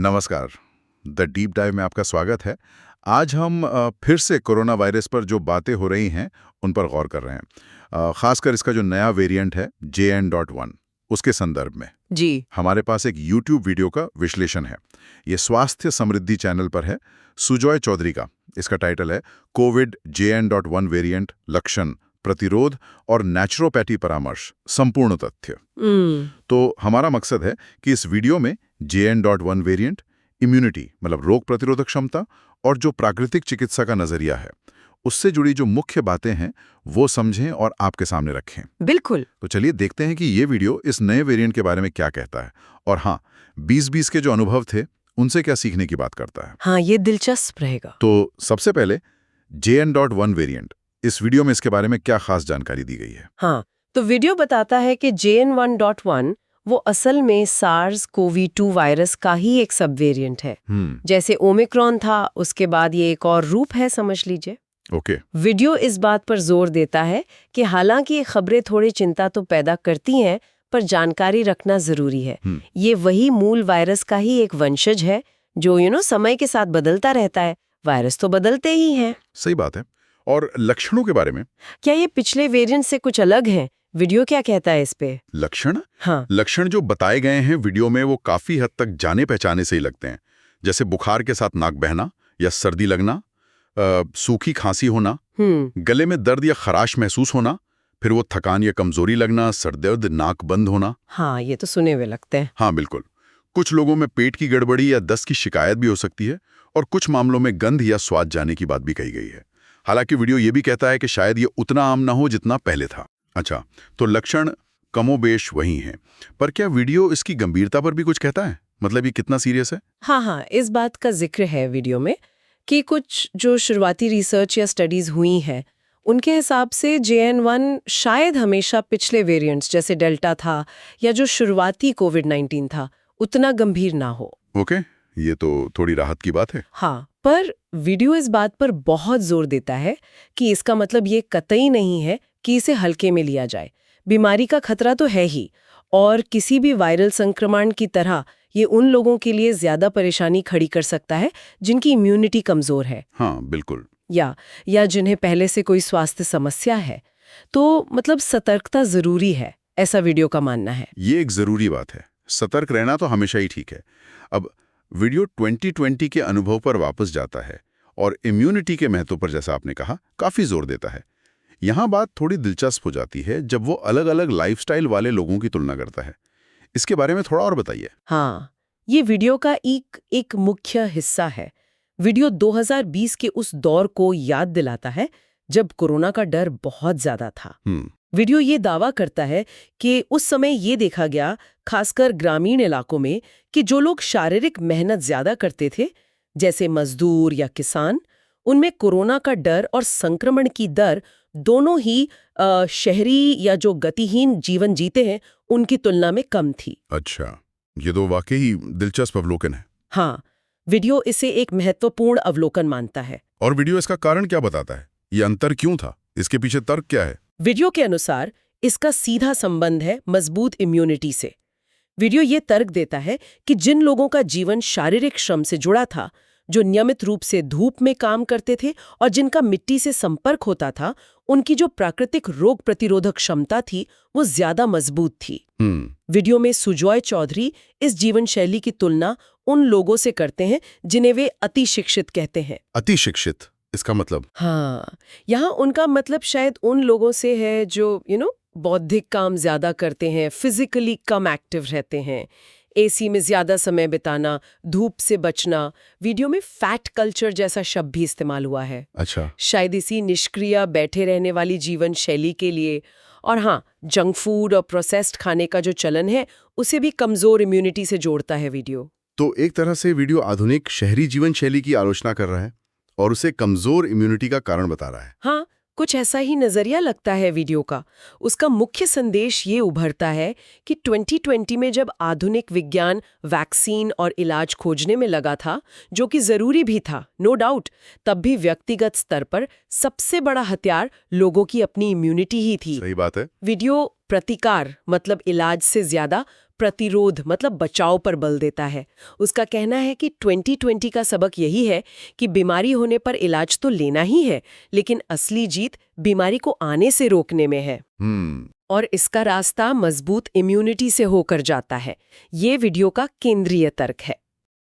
नमस्कार। The deep dive में आपका स्वागत है। आज हम फिर से कोरोना वायरस पर जो बातें हो रही हैं उन पर गौर कर रहे हैं। खासकर इसका जो नया वेरिएंट है JN.1 उसके संदर्भ में जी। हमारे पास एक YouTube वीडियो का विश्लेषण है। ये स्वास्थ्य समृद्धि चैनल पर है, सुजॉय चौधरी का। इसका टाइटल है कोविड JN.1 वेरिएंट, लक्षण, प्रतिरोध और नेचुरोपैथी परामर्श, संपूर्ण तथ्य। तो हमारा मकसद है कि इस वीडियो में JN.1 वेरिएंट, इम्यूनिटी मतलब रोग प्रतिरोधक क्षमता और जो प्राकृतिक चिकित्सा का नजरिया है उससे जुड़ी जो मुख्य बातें हैं वो समझें और आपके सामने रखें। बिल्कुल। तो चलिए देखते हैं कि ये वीडियो इस नए वेरिएंट के बारे में क्या कहता है और हाँ, 2020 के जो अनुभव थे उनसे क्या सीखने की बात करता है। हाँ, ये दिलचस्प रहेगा। तो सबसे पहले JN.1 वेरिएंट, इस वीडियो में इसके बारे में क्या खास जानकारी दी गई है? हाँ, तो वीडियो बताता है कि JN1.1 वो असल में SARS-CoV-2 वायरस का ही एक सब वेरिएंट है। जैसे ओमिक्रॉन था, उसके बाद ये एक और रूप है, समझ लीजिए। ओके। वीडियो इस बात पर जोर देता है कि हालांकि ये खबरें थोड़ी चिंता तो पैदा करती हैं, पर जानकारी रखना जरूरी है। ये वही मूल वायरस का ही एक वंशज है जो समय के साथ बदलता रहता है। वायरस तो बदलते ही हैं। सही बात है। और लक्षणों के बारे में क्या ये पिछले वेरिएंट से कुछ अलग है? वीडियो क्या कहता है इस पे? लक्षण? हाँ, लक्षण जो बताए गए हैं वीडियो में वो काफी हद तक जाने पहचाने से ही लगते हैं। जैसे बुखार के साथ नाक बहना या सर्दी लगना, सूखी खांसी होना, गले में दर्द या खराश महसूस होना, फिर वो थकान या कमजोरी लगना, सर दर्द, नाक बंद होना। हाँ, ये तो सुने हुए लगते हैं। हाँ बिल्कुल। कुछ लोगों में पेट की गड़बड़ी या दस्त की शिकायत भी हो सकती है और कुछ मामलों में गंध या स्वाद जाने की बात भी कही गई है। हालांकि वीडियो ये भी कहता है कि शायद ये उतना आम ना हो जितना पहले था। अच्छा, तो लक्षण कमोबेश वही हैं, पर क्या वीडियो इसकी गंभीरता पर भी कुछ कहता है? मतलब ये कितना सीरियस है? हाँ, इस बात का जिक्र है वीडियो में कि कुछ जो शुरुआती रिसर्च या स्टडीज हुई हैं उनके हिसाब से JN1 शायद हमेशा पिछले वेरिएंट्स जैसे डेल्टा था या जो शुरुआती कोविड-19 था उतना गंभीर ना हो। ओके, ये तो थोड़ी राहत की बात है। हाँ, पर वीडियो इस बात पर बहुत जोर देता है कि इसका मतलब ये कतई नहीं है कि इसे हल्के में लिया जाए। बीमारी का खतरा तो है ही, और किसी भी वायरल संक्रमण की तरह ये उन लोगों के लिए ज्यादा परेशानी खड़ी कर सकता है जिनकी इम्यूनिटी कमजोर है। हाँ बिल्कुल। या जिन्हें पहले से कोई स्वास्थ्य समस्या है। तो मतलब सतर्कता जरूरी है, ऐसा वीडियो का मानना है। ये एक जरूरी बात है। सतर्क रहना तो हमेशा ही ठीक है। अब वीडियो 2020 के अनुभव पर वापस जाता है और इम्यूनिटी के महत्व पर, जैसा आपने कहा, काफी जोर देता है। यहाँ बात थोड़ी दिलचस्प हो जाती है जब वो अलग अलग लाइफस्टाइल वाले लोगों की तुलना करता है। इसके बारे में थोड़ा और बताइए। हाँ, ये वीडियो का एक मुख्य हिस्सा है। वीडियो 2020 के उस दौर को याद दिलाता है जब कोरोना का डर बहुत ज्यादा था। वीडियो ये दावा करता है कि उस समय ये देखा गया, खासकर ग्रामीण इलाकों में, कि जो लोग शारीरिक मेहनत ज्यादा करते थे, जैसे मजदूर या किसान, उनमें कोरोना का डर और संक्रमण की दर दोनों ही शहरी या जो गतिहीन जीवन जीते हैं उनकी तुलना में कम थी। अच्छा, ये तो वाकई दिलचस्प अवलोकन है। हाँ, वीडियो इसे एक महत्वपूर्ण अवलोकन मानता है। और वीडियो इसका कारण क्या बताता है? ये अंतर क्यों था? इसके पीछे तर्क क्या है? वीडियो के अनुसार इसका सीधा संबंध है मजबूत इम्यूनिटी से। वीडियो ये तर्क देता है कि जिन लोगों का जीवन शारीरिक श्रम से जुड़ा था, जो नियमित रूप से धूप में काम करते थे और जिनका मिट्टी से संपर्क होता था, उनकी जो प्राकृतिक रोग प्रतिरोधक क्षमता थी वो ज्यादा मजबूत थी। वीडियो में सुजॉय चौधरी इस जीवन शैली की तुलना उन लोगों से करते हैं जिन्हें वे अति शिक्षित कहते हैं। अति शिक्षित, इसका मतलब? हाँ, यहाँ उनका मतलब शायद उन लोगों से है जो बौद्धिक काम ज्यादा करते हैं, फिजिकली कम एक्टिव रहते हैं, एसी में ज्यादा समय बिताना, धूप से बचना। वीडियो में फैट कल्चर जैसा शब्द भी इस्तेमाल हुआ है। अच्छा, शायद इसी निष्क्रिय बैठे रहने वाली जीवन शैली के लिए। और हाँ, जंक फूड और प्रोसेस्ड खाने का जो चलन है उसे भी कमजोर इम्यूनिटी से जोड़ता है वीडियो। तो एक तरह से वीडियो आधुनिक शहरी जीवन शैली की आलोचना कर रहा है और उसे कमजोर इम्यूनिटी का कारण बता रहा है। हाँ, कुछ ऐसा ही नजरिया लगता है वीडियो का। उसका मुख्य संदेश ये उभरता है कि 2020 में जब आधुनिक विज्ञान वैक्सीन और इलाज खोजने में लगा था, जो कि जरूरी भी था, नो डाउट, तब भी व्यक्तिगत स्तर पर सबसे बड़ा हथियार लोगों की अपनी इम्यूनिटी ही थी। सही बात है। वीडियो प्रतिकार मतलब इलाज से ज्यादा प्रतिरोध मतलब बचाव पर बल देता है। उसका कहना है कि 2020 का सबक यही है कि बीमारी होने पर इलाज तो लेना ही है, लेकिन असली जीत बीमारी को आने से रोकने में है। और इसका रास्ता मजबूत इम्यूनिटी से होकर जाता है। ये वीडियो का केंद्रीय तर्क है।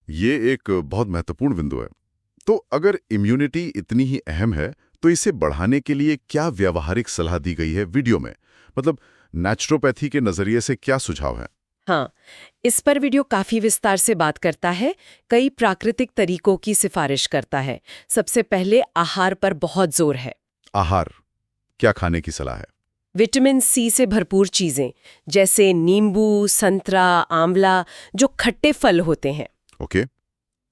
ये एक बहुत महत्वपूर्ण बिंदु है। तो अगर इम्यूनिटी इतनी ही अहम है तो इसे बढ़ाने के लिए क्या व्यावहारिक सलाह दी गई है वीडियो में? मतलब नेचुरोपैथी के नजरिए से क्या सुझाव है? हाँ, इस पर वीडियो काफी विस्तार से बात करता है, कई प्राकृतिक तरीकों की सिफारिश करता है। सबसे पहले आहार पर बहुत जोर है। आहार, क्या खाने की सलाह है? विटामिन सी से भरपूर चीजें जैसे नींबू, संतरा, आंवला, जो खट्टे फल होते हैं। ओके।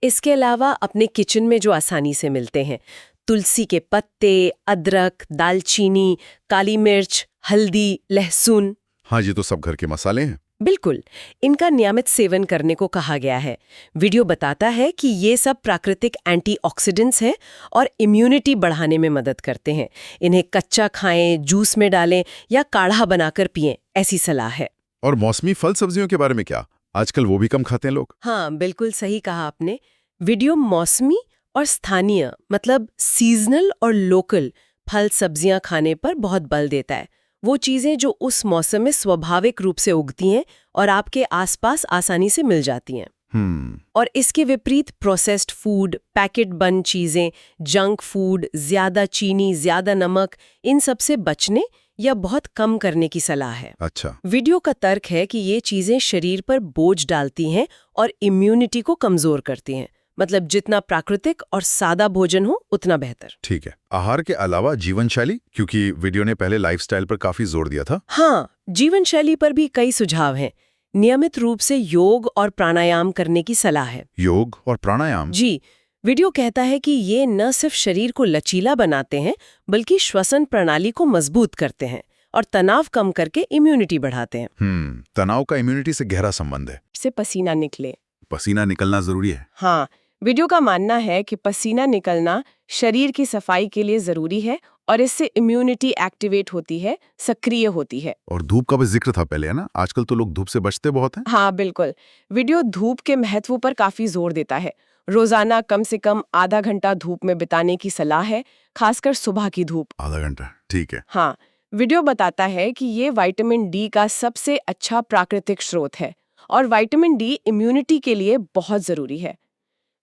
इसके अलावा अपने किचन में जो आसानी से मिलते हैं, तुलसी के पत्ते, अदरक, दालचीनी, काली मिर्च, हल्दी, लहसुन। हाँ, ये तो सब घर के मसाले हैं। बिल्कुल, इनका नियमित सेवन करने को कहा गया है। वीडियो बताता है कि ये सब प्राकृतिक एंटीऑक्सीडेंट्स हैं और इम्यूनिटी बढ़ाने में मदद करते हैं। इन्हें कच्चा खाएं, जूस में डालें या काढ़ा बनाकर पिएं, ऐसी सलाह है। और मौसमी फल सब्जियों के बारे में क्या? आजकल वो भी कम खाते हैं लोग। हाँ, बिल्कुल सही कहा आपने। वीडियो मौसमी और स्थानीय मतलब सीजनल और लोकल फल सब्जियां खाने पर बहुत बल देता है। वो चीजें जो उस मौसम में स्वाभाविक रूप से उगती हैं और आपके आसपास आसानी से मिल जाती हैं। और इसके विपरीत प्रोसेस्ड फूड, पैकेट बंद चीजें, जंक फूड, ज्यादा चीनी, ज्यादा नमक, इन सब से बचने या बहुत कम करने की सलाह है। अच्छा। वीडियो का तर्क है कि ये चीजें शरीर पर बोझ डालती हैं और इम्यूनिटी को कमजोर करती हैं। मतलब जितना प्राकृतिक और सादा भोजन हो उतना बेहतर। ठीक है। आहार के अलावा जीवन शैली, क्योंकि वीडियो ने पहले लाइफस्टाइल पर काफी जोर दिया था। हाँ, जीवन शैली पर भी कई सुझाव हैं। नियमित रूप से योग और प्राणायाम करने की सलाह है। योग और प्राणायाम? जी, वीडियो कहता है कि ये न सिर्फ शरीर को लचीला बनाते हैं बल्कि श्वसन प्रणाली को मजबूत करते हैं और तनाव कम करके इम्यूनिटी बढ़ाते हैं। तनाव का इम्यूनिटी से गहरा संबंध है। इससे पसीना निकले। पसीना निकलना जरूरी है। हाँ, वीडियो का मानना है कि पसीना निकलना शरीर की सफाई के लिए जरूरी है और इससे इम्यूनिटी एक्टिवेट होती है, सक्रिय होती है। और धूप का भी जिक्र था पहले, है ना? आजकल तो लोग धूप से बचते बहुत हैं। हाँ, बिल्कुल। वीडियो धूप के महत्व पर काफी जोर देता है। रोजाना कम से कम आधा घंटा धूप में बिताने की सलाह है, खासकर सुबह की धूप। आधा घंटा, ठीक है। हाँ, वीडियो बताता है कि ये विटामिन डी का सबसे अच्छा प्राकृतिक स्रोत है और विटामिन डी इम्यूनिटी के लिए बहुत जरूरी है।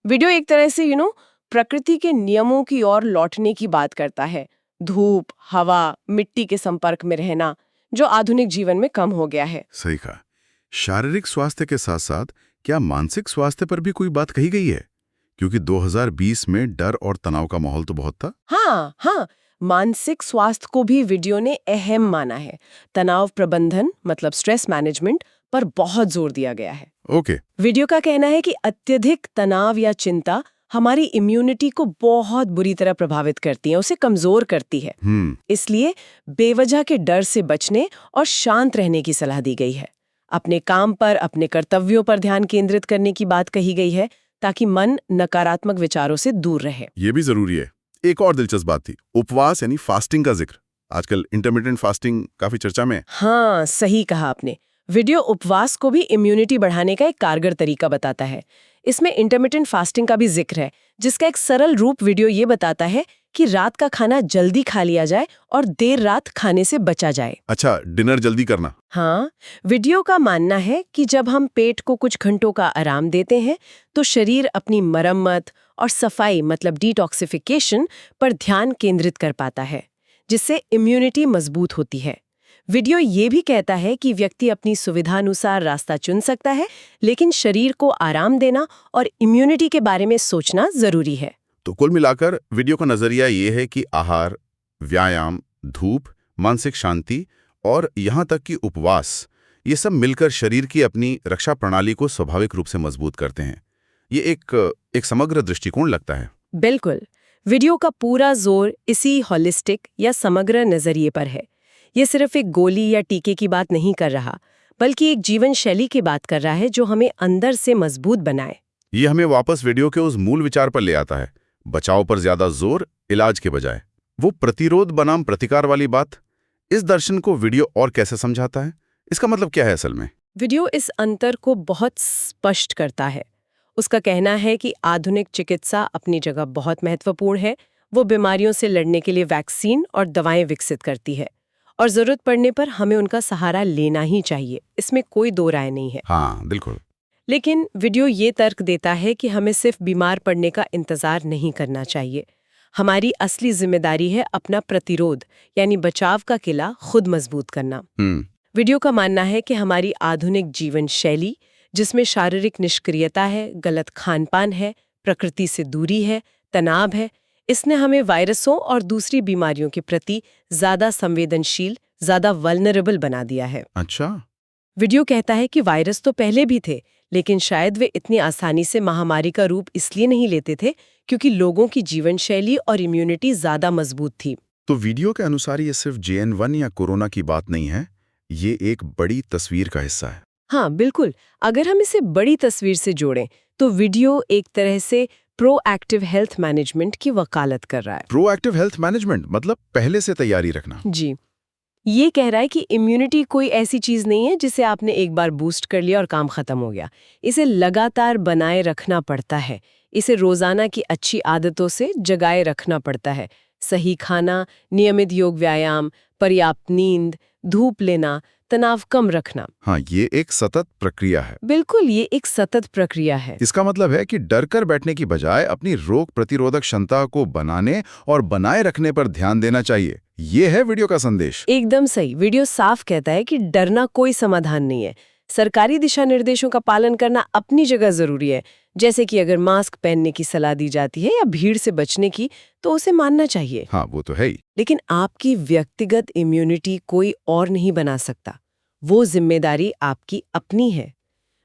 वीडियो एक तरह से प्रकृति के नियमों की ओर लौटने की बात करता है। धूप, हवा, मिट्टी के संपर्क में रहना, जो आधुनिक जीवन में कम हो गया है। सही कहा। शारीरिक स्वास्थ्य के साथ साथ क्या मानसिक स्वास्थ्य पर भी कोई बात कही गई है? क्योंकि 2020 में डर और तनाव का माहौल तो बहुत था। हाँ, मानसिक स्वास्थ्य को भी वीडियो ने अहम माना है। तनाव प्रबंधन मतलब स्ट्रेस मैनेजमेंट पर बहुत जोर दिया गया है। ओके। वीडियो का कहना है कि अत्यधिक तनाव या चिंता हमारी इम्यूनिटी को बहुत बुरी तरह प्रभावित करती है, उसे कमजोर करती है। इसलिए बेवजह के डर से बचने और शांत रहने की सलाह दी गई है। अपने काम पर, अपने कर्तव्यों पर ध्यान केंद्रित करने की बात कही गई है ताकि मन नकारात्मक विचारों से दूर रहे। ये भी जरूरी है। एक और दिलचस्प बात थी, उपवास यानी फास्टिंग का जिक्र। आजकल इंटरमिटेंट फास्टिंग काफी चर्चा में। हाँ, सही कहा आपने। वीडियो उपवास को भी इम्यूनिटी बढ़ाने का एक कारगर तरीका बताता है। इसमें इंटरमिटेंट फास्टिंग का भी जिक्र है, जिसका एक सरल रूप वीडियो ये बताता है कि रात का खाना जल्दी खा लिया जाए और देर रात खाने से बचा जाए। अच्छा, डिनर जल्दी करना। हाँ, वीडियो का मानना है कि जब हम पेट को कुछ घंटों का आराम देते हैं तो शरीर अपनी मरम्मत और सफाई मतलब डिटॉक्सिफिकेशन पर ध्यान केंद्रित कर पाता है, जिससे इम्यूनिटी मजबूत होती है। वीडियो ये भी कहता है कि व्यक्ति अपनी सुविधानुसार रास्ता चुन सकता है, लेकिन शरीर को आराम देना और इम्यूनिटी के बारे में सोचना जरूरी है। तो कुल मिलाकर वीडियो का नजरिया ये है कि आहार, व्यायाम, धूप, मानसिक शांति और यहाँ तक कि उपवास, ये सब मिलकर शरीर की अपनी रक्षा प्रणाली को स्वाभाविक रूप से मजबूत करते हैं। ये एक समग्र दृष्टिकोण लगता है। बिल्कुल, वीडियो का पूरा जोर इसी हॉलिस्टिक या समग्र नजरिए पर है। ये सिर्फ एक गोली या टीके की बात नहीं कर रहा, बल्कि एक जीवन शैली की बात कर रहा है जो हमें अंदर से मजबूत बनाए। ये हमें वापस वीडियो के उस मूल विचार पर ले आता है, बचाव पर ज्यादा जोर, इलाज के बजाय। वो प्रतिरोध बनाम प्रतिकार वाली बात। इस दर्शन को वीडियो और कैसे समझाता है? इसका मतलब क्या है असल में? वीडियो इस अंतर को बहुत स्पष्ट करता है। उसका कहना है कि आधुनिक चिकित्सा अपनी जगह बहुत महत्वपूर्ण है। वो बीमारियों से लड़ने के लिए वैक्सीन और दवाएं विकसित करती है और जरूरत पड़ने पर हमें उनका सहारा लेना ही चाहिए। इसमें कोई दो राय नहीं है। हाँ, बिल्कुल। लेकिन वीडियो ये तर्क देता है कि हमें सिर्फ बीमार पड़ने का इंतजार नहीं करना चाहिए। हमारी असली जिम्मेदारी है अपना प्रतिरोध यानी बचाव का किला खुद मजबूत करना। वीडियो का मानना है कि हमारी आधुनिक जीवन शैली, जिसमें शारीरिक निष्क्रियता है, गलत खानपान है, प्रकृति से दूरी है, तनाव है, इसने हमें वायरसों और दूसरी बीमारियों के प्रति ज्यादा संवेदनशील, ज्यादा वल्नरेबल बना दिया है। अच्छा। वीडियो कहता है कि वायरस तो पहले भी थे, लेकिन शायद वे इतनी आसानी से महामारी का रूप इसलिए नहीं लेते थे क्योंकि लोगों की जीवन शैली और इम्यूनिटी ज्यादा मजबूत थी। तो वीडियो के अनुसार ये सिर्फ JN1 या कोरोना की बात नहीं है, ये एक बड़ी तस्वीर का हिस्सा है। हाँ, बिल्कुल। अगर हम इसे बड़ी तस्वीर से जोड़ें तो वीडियो एक तरह से प्रोएक्टिव हेल्थ मैनेजमेंट की वकालत कर रहा है। प्रोएक्टिव हेल्थ मैनेजमेंट मतलब पहले से तैयारी रखना। जी, ये कह रहा है कि इम्यूनिटी कोई ऐसी चीज नहीं है जिसे आपने एक बार बूस्ट कर लिया और काम खत्म हो गया। इसे लगातार बनाए रखना पड़ता है। इसे रोजाना की अच्छी आदतों से जगाए रखना पड़ता है। सही खाना, नियमित योग व्यायाम, पर्याप्त नींद, धूप लेना, तनाव कम रखना। हाँ, ये एक सतत प्रक्रिया है। बिल्कुल, ये एक सतत प्रक्रिया है। इसका मतलब है कि डर कर बैठने की बजाय अपनी रोग प्रतिरोधक क्षमता को बनाने और बनाए रखने पर ध्यान देना चाहिए। ये है वीडियो का संदेश। एकदम सही। वीडियो साफ कहता है कि डरना कोई समाधान नहीं है। सरकारी दिशा निर्देशों का पालन करना अपनी जगह जरूरी है। जैसे कि अगर मास्क पहनने की सलाह दी जाती है या भीड़ से बचने की, तो उसे मानना चाहिए। हाँ, वो तो है ही। लेकिन आपकी व्यक्तिगत इम्यूनिटी कोई और नहीं बना सकता। वो जिम्मेदारी आपकी अपनी है।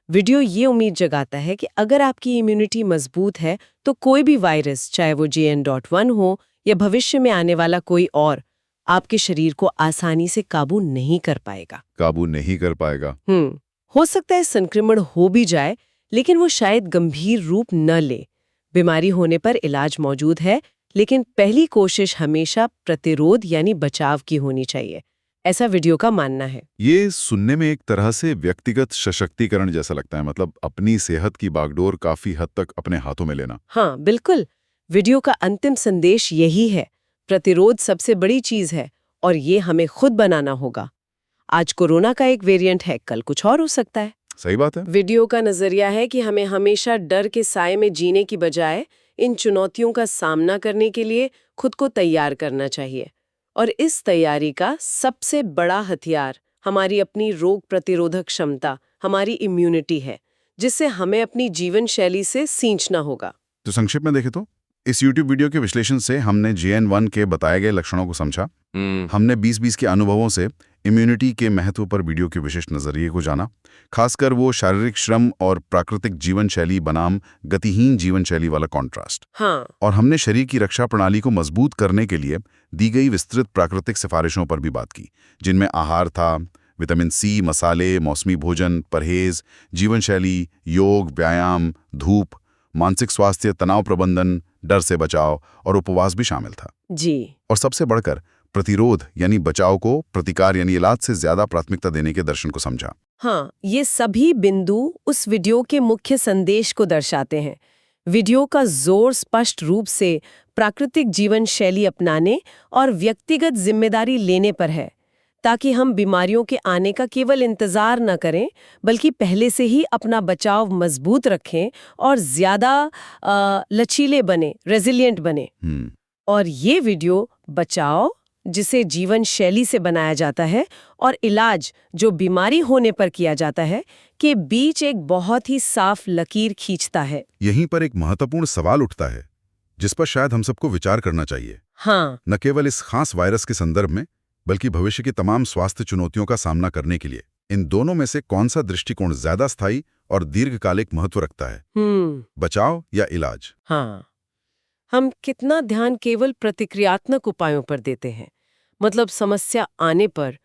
वीडियो ये उम्मीद जगाता है कि अगर आपकी इम्यूनिटी मजबूत है तो कोई भी वायरस, चाहे वो JN.1 हो या भविष्य में आने वाला कोई और, आपके शरीर को आसानी से काबू नहीं कर पाएगा। काबू नहीं कर पाएगा। हो सकता है संक्रमण हो भी जाए, लेकिन वो शायद गंभीर रूप न ले। बीमारी होने पर इलाज मौजूद है, लेकिन पहली कोशिश हमेशा प्रतिरोध यानी बचाव की होनी चाहिए। ऐसा वीडियो का मानना है। ये सुनने में एक तरह से व्यक्तिगत सशक्तिकरण जैसा लगता है, मतलब अपनी सेहत की बागडोर काफी हद तक अपने हाथों में लेना। हाँ, बिल्कुल। वीडियो का अंतिम संदेश यही है, प्रतिरोध सबसे बड़ी चीज है और ये हमें खुद बनाना होगा। आज कोरोना का एक वेरिएंट है, कल कुछ और हो सकता है। सही बात है। वीडियो का नजरिया है कि हमें हमेशा डर के साए में जीने की बजाय इन चुनौतियों का सामना करने के लिए खुद को तैयार करना चाहिए। और इस तैयारी का सबसे बड़ा हथियार हमारी अपनी रोग प्रतिरोधक क्षमता, हमारी इम्यूनिटी है, जिससे हमें अपनी जीवन शैली से सींचना होगा। तो संक्षेप में देखें तो इस YouTube वीडियो के विश्लेषण से हमने JN1 के बताए गए लक्षणों को समझा। हमने 2020 के अनुभवों से इम्यूनिटी के महत्व पर वीडियो के विशिष्ट नजरिए को जाना, खासकर वो शारीरिक श्रम और प्राकृतिक जीवन शैली बनाम गतिहीन जीवन शैली वाला कॉन्ट्रास्ट। हाँ, और हमने शरीर की रक्षा प्रणाली को मजबूत करने के लिए दी गई विस्तृत प्राकृतिक सिफारिशों पर भी बात की, जिनमें आहार था, विटामिन C, मसाले, मौसमी भोजन, परहेज, जीवन शैली, योग, व्यायाम, धूप, मानसिक स्वास्थ्य, तनाव प्रबंधन, डर से बचाव और उपवास भी शामिल था। जी। और सबसे बढ़कर प्रतिरोध यानी बचाव को प्रतिकार यानी इलाज से ज्यादा प्राथमिकता देने के दर्शन को समझा। हाँ, ये सभी बिंदु उस वीडियो के मुख्य संदेश को दर्शाते हैं। वीडियो का जोर स्पष्ट रूप से प्राकृतिक जीवन शैली अपनाने और व्यक्तिगत जिम्मेदारी लेने पर है, ताकि हम बीमारियों के आने का केवल इंतजार न करें, बल्कि पहले से ही अपना बचाव मजबूत रखें और ज्यादा लचीले बने, रेजिलिएंट बने। और ये वीडियो बचाव, जिसे जीवन शैली से बनाया जाता है, और इलाज, जो बीमारी होने पर किया जाता है, के बीच एक बहुत ही साफ लकीर खींचता है। यहीं पर एक महत्वपूर्ण सवाल उठता है, जिस पर शायद हम सबको विचार करना चाहिए। हाँ, न केवल इस खास वायरस के संदर्भ में, बल्कि भविष्य की तमाम स्वास्थ्य चुनौतियों का सामना करने के लिए इन दोनों में से कौन सा दृष्टिकोण ज्यादा स्थायी और दीर्घकालिक महत्व रखता है, बचाव या इलाज? हाँ, हम कितना ध्यान केवल प्रतिक्रियात्मक उपायों पर देते हैं, मतलब समस्या आने पर,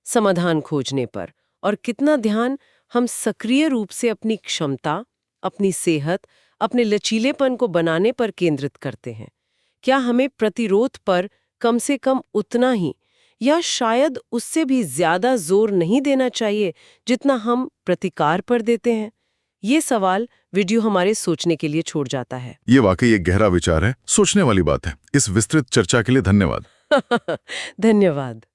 समाधान खोजने पर, और कितना ध्यान हम सक्रिय रूप से अपनी क्षमता, अपनी सेहत, अपने लचीलेपन को बनाने पर केंद्रित करते हैं। क्या हमें प्रतिरोध पर कम से कम उतना ही या शायद उससे भी ज्यादा जोर नहीं देना चाहिए जितना हम प्रतिकार पर देते हैं? ये सवाल वीडियो हमारे सोचने के लिए छोड़ जाता है। ये वाकई एक गहरा विचार है, सोचने वाली बात है। इस विस्तृत चर्चा के लिए धन्यवाद। धन्यवाद।